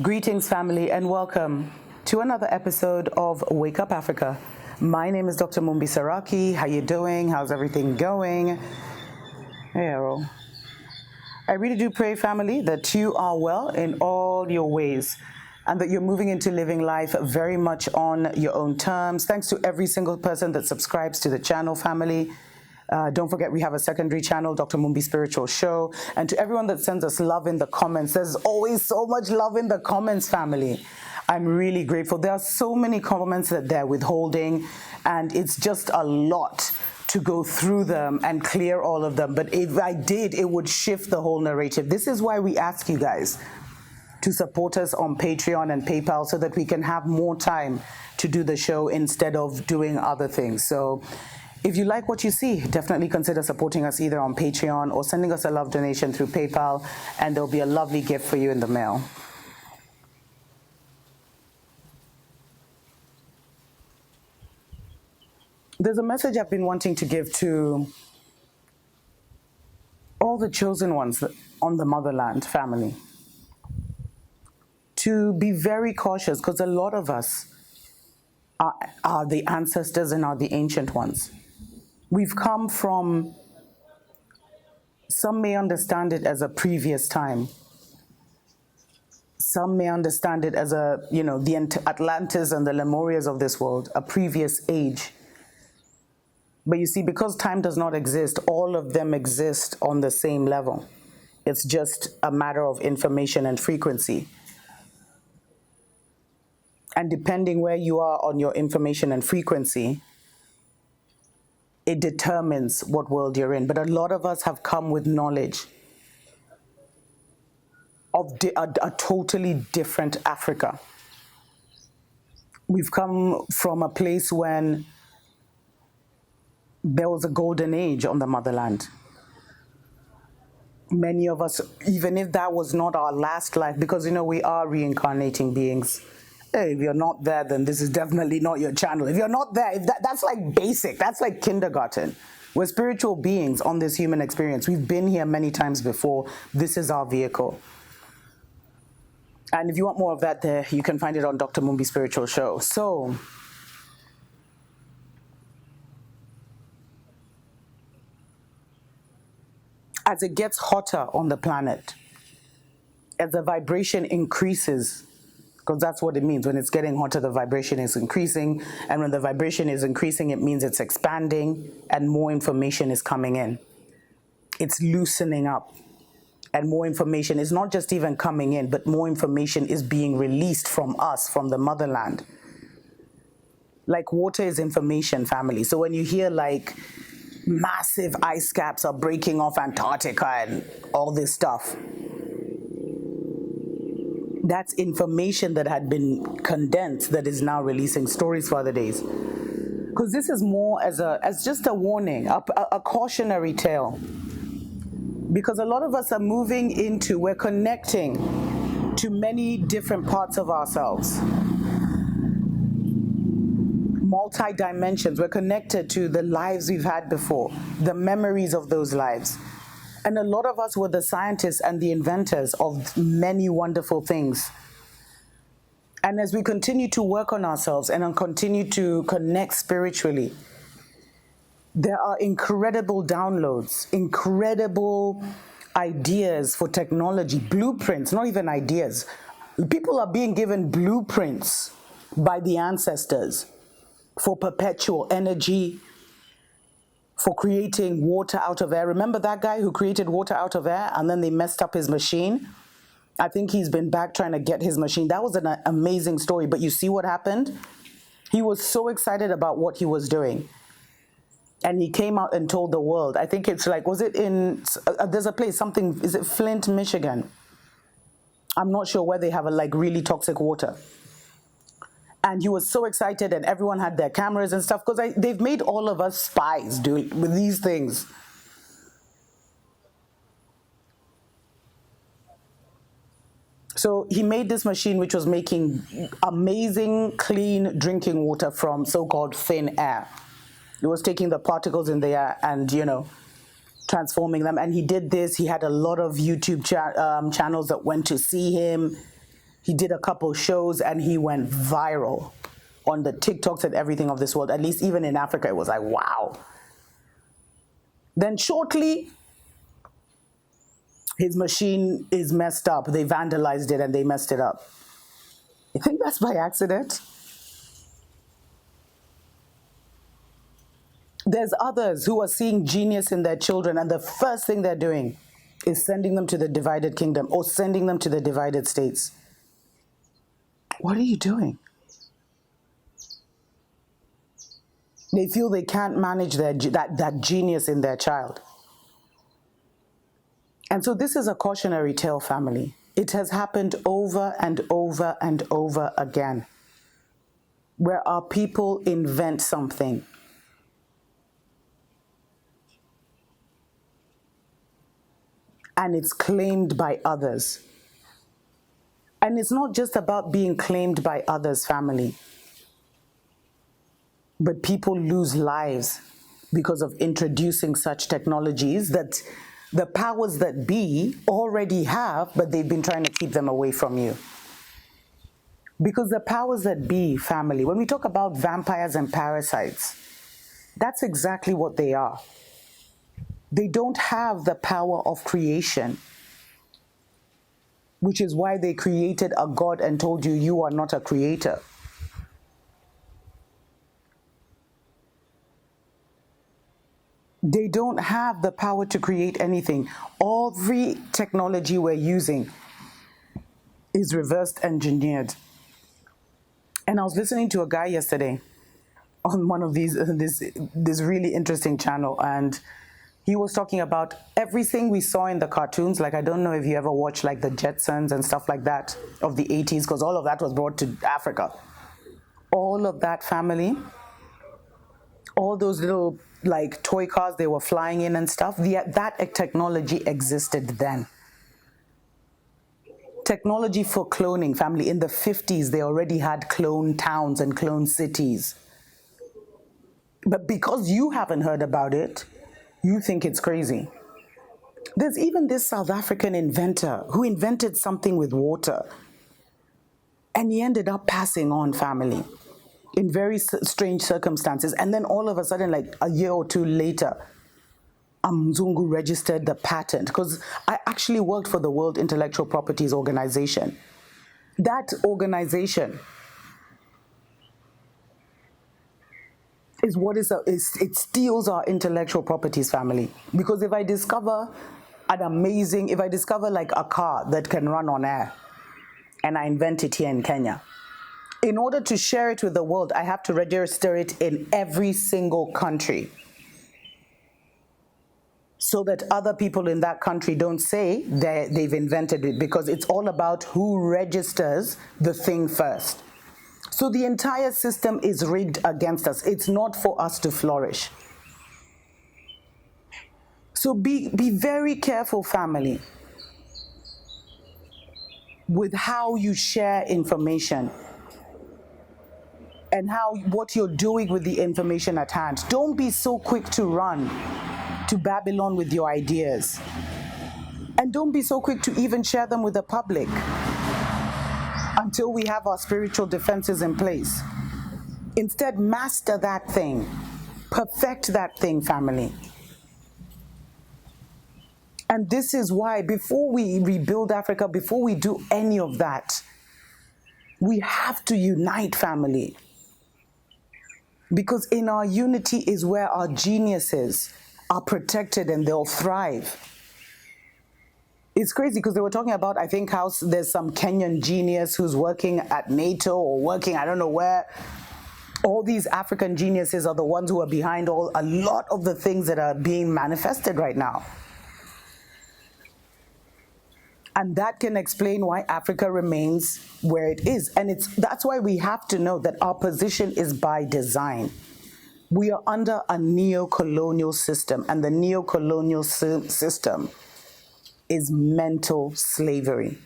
Greetings, family, and welcome to another episode of Wake Up Africa. My name is Dr. Mumbi Saraki. How you doing? How's everything going? Hey, Errol. I really do pray, family, that you are well in all your ways and that you're moving into living life very much on your own terms. Thanks to every single person that subscribes to the channel, family. Don't forget, we have a secondary channel, Dr. Mumbi Spiritual Show. And to everyone that sends us love in the comments, there's always so much love in the comments, family. I'm really grateful. There are so many comments that they're withholding, and it's just a lot to go through them and clear all of them. But if I did, it would shift the whole narrative. This is why we ask you guys to support us on Patreon and PayPal so that we can have more time to do the show instead of doing other things. So if you like what you see, definitely consider supporting us either on Patreon or sending us a love donation through PayPal, and there'll be a lovely gift for you in the mail. There's a message I've been wanting to give to all the chosen ones on the motherland, family, to be very cautious, because a lot of us are the ancestors and are the ancient ones. We've come from, some may understand it as a previous time. Some may understand it as the Atlantis and the Lemurias of this world, a previous age. But you see, because time does not exist, all of them exist on the same level. It's just a matter of information and frequency. And depending where you are on your information and frequency, it determines what world you're in. But a lot of us have come with knowledge of a totally different Africa. We've come from a place when there was a golden age on the motherland. Many of us, even if that was not our last life, because we are reincarnating beings. Hey, if you're not there, then this is definitely not your channel. If you're not there, that's like basic, that's like kindergarten. We're spiritual beings on this human experience. We've been here many times before. This is our vehicle. And if you want more of that there, you can find it on Dr. Mumbi Spiritual Show. So, as it gets hotter on the planet, as the vibration increases, because that's what it means. When it's getting hotter, the vibration is increasing. And when the vibration is increasing, it means it's expanding and more information is coming in. It's loosening up. And more information is not just even coming in, but more information is being released from us, from the motherland. Like water is information, family. So when you hear like massive ice caps are breaking off Antarctica and all this stuff, that's information that had been condensed that is now releasing stories for other days. Because this is more as just a warning, a cautionary tale. Because a lot of us are moving into, we're connecting to many different parts of ourselves. Multi-dimensions, we're connected to the lives we've had before, the memories of those lives. And a lot of us were the scientists and the inventors of many wonderful things. And as we continue to work on ourselves and continue to connect spiritually, there are incredible downloads, incredible ideas for technology, blueprints, not even ideas. People are being given blueprints by the ancestors for perpetual energy, for creating water out of air. Remember that guy who created water out of air and then they messed up his machine? I think he's been back trying to get his machine. That was an amazing story, but you see what happened? He was so excited about what he was doing. And he came out and told the world. I think it's like, was it in, there's a place, something, is it Flint, Michigan? I'm not sure where they have really toxic water. And he was so excited, and everyone had their cameras and stuff, because they've made all of us spies, dude, with these things. So he made this machine which was making amazing, clean drinking water from so-called thin air. It was taking the particles in the air and, transforming them. And he did this. He had a lot of YouTube channels that went to see him. He did a couple shows and he went viral on the TikToks and everything of this world. At least even in Africa, it was like, wow. Then shortly, his machine is messed up. They vandalized it and they messed it up. You think that's by accident? There's others who are seeing genius in their children, and the first thing they're doing is sending them to the divided kingdom or sending them to the divided states. What are you doing? They feel they can't manage that genius in their child. And so this is a cautionary tale, family. It has happened over and over and over again, where our people invent something. And it's claimed by others. And it's not just about being claimed by others, family. But people lose lives because of introducing such technologies that the powers that be already have, but they've been trying to keep them away from you. Because the powers that be, family, when we talk about vampires and parasites, that's exactly what they are. They don't have the power of creation, which is why they created a God and told you, you are not a creator. They don't have the power to create anything. Every technology we're using is reversed engineered. And I was listening to a guy yesterday on one of this really interesting channel, and he was talking about everything we saw in the cartoons. Like, I don't know if you ever watched like the Jetsons and stuff like that of the 80s, because all of that was brought to Africa. All of that, family, all those little like toy cars they were flying in and stuff, that technology existed then. Technology for cloning, family, in the 50s, they already had clone towns and clone cities. But because you haven't heard about it, you think it's crazy. There's even this South African inventor who invented something with water. And he ended up passing on, family, in very strange circumstances. And then all of a sudden, like a year or two later, Mzungu registered the patent, because I actually worked for the World Intellectual Properties Organization. That organization is what it steals our intellectual properties, family. Because if I discover like a car that can run on air, and I invent it here in Kenya, in order to share it with the world, I have to register it in every single country, so that other people in that country don't say they've invented it, because it's all about who registers the thing first. So the entire system is rigged against us. It's not for us to flourish. So be very careful, family, with how you share information and what you're doing with the information at hand. Don't be so quick to run to Babylon with your ideas. And don't be so quick to even share them with the public until we have our spiritual defenses in place. Instead, master that thing. Perfect that thing, family. And this is why, before we rebuild Africa, before we do any of that, we have to unite, family. Because in our unity is where our geniuses are protected and they'll thrive. It's crazy because they were talking about, I think, how there's some Kenyan genius who's working at NATO or working, I don't know where. All these African geniuses are the ones who are behind a lot of the things that are being manifested right now. And that can explain why Africa remains where it is. And that's why we have to know that our position is by design. We are under a neo-colonial system, and the neo-colonial system is mental slavery.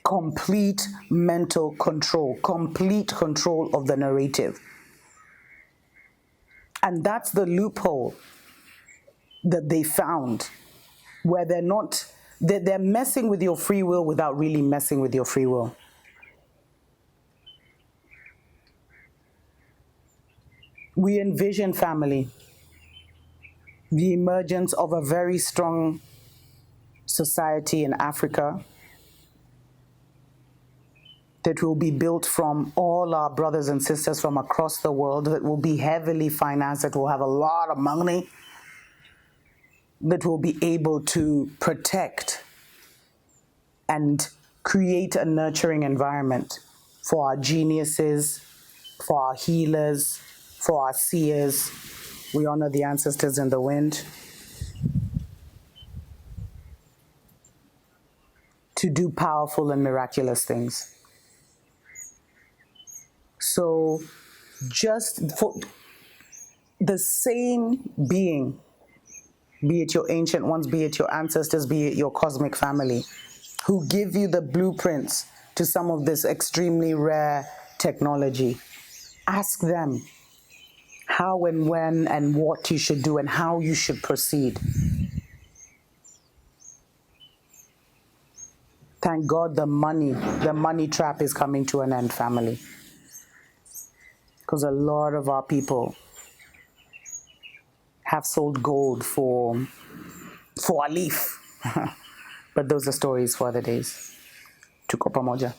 Complete mental control, complete control of the narrative. And that's the loophole that they found where they're messing with your free will without really messing with your free will. We envision, family, the emergence of a very strong society in Africa that will be built from all our brothers and sisters from across the world, that will be heavily financed, that will have a lot of money, that will be able to protect and create a nurturing environment for our geniuses, for our healers, for our seers. We honor the ancestors in the wind, to do powerful and miraculous things. So just for the same being, be it your ancient ones, be it your ancestors, be it your cosmic family, who give you the blueprints to some of this extremely rare technology, ask them how and when and what you should do and how you should proceed. Thank God the money trap is coming to an end, family. Because a lot of our people have sold gold for a leaf. But those are stories for other days. Tuko pamoja.